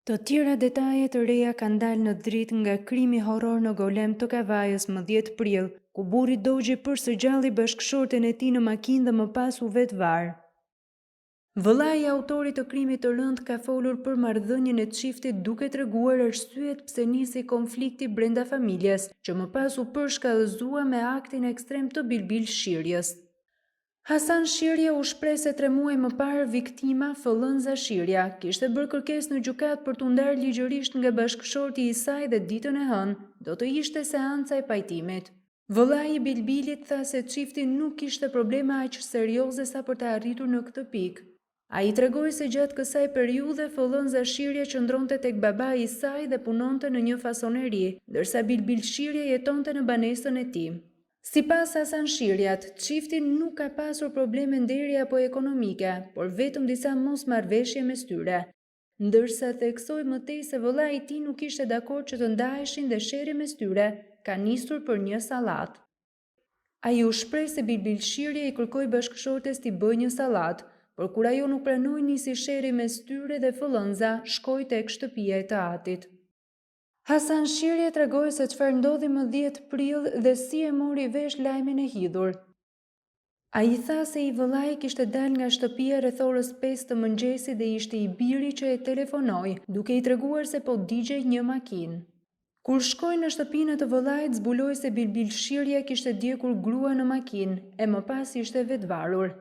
Të tjera detaje të reja kanë dalë në dritë nga krimi horror në Golem të Kavajës më 10 prill, ku burri Dogji përsëgjalli bashkëshorten e tij në makinë dhe më pas u vetëvar. Vëllai i autorit të krimit të rënd ka folur për marrëdhënien e çiftit duke treguar arsyet pse nisi konflikti brenda familjes, që më pas u përshkallëzua me aktin ekstrem të Bilbil Shirjes. Hasan Shirja u shpreh se 3 muaj më parë viktima Fëllënza Shirja kishte bërë kërkesë në gjykatë për t'u ndarë ligjërisht nga bashkëshorti i saj dhe ditën e hënë do të ishte seanca e pajtimit. Vëllai i Bilbilit tha se çifti nuk kishte probleme aq serioze sa për të arritur në këtë pikë. Ai tregoi se gjatë kësaj periudhe Fëllënza Shirja qëndronte tek babai i saj dhe punonte në një fasoneri, ndërsa Bilbil Shirja jetonte në banesën e tij. Sipas Hasan Shirjat, çifti nuk ka pasur probleme nderi apo ekonomike, por vetëm disa mosmarrëveshje mes tyre, ndërsa theksoi më tej se vëllai i tij nuk ishte dakord që të ndaheshin dhe sherrri mes tyre ka nisur për një sallatë. Ai u shpreh se Bilbil Shirja i kërkoi bashkëshortes t'i bëjë një sallatë, por kur ajo nuk pranoi nisi sherrri mes tyre dhe Fëllënza shkoi tek shtëpia e të atit. Hasan Shirje tregoi se çfarë ndodhi më 10 prill dhe si e mori vesh lajmin e hidhur. Ai tha se i vëllai kishte dalë nga shtëpia rreth orës 5 të mëngjesit dhe ishte i biri që e telefonoi, duke i treguar se po digjej një makinë. Kur shkoi në shtëpinë të vëllait, zbuloi se Bilbil Shirja kishte djegur grua në makinë e më pas ishte vetvarur.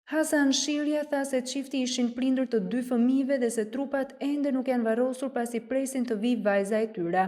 Hasan Shirja tha se çifti ishin prindër të 2 fëmijëve dhe se trupat ende nuk janë varrosur pasi presin të vijë vajza e tyre.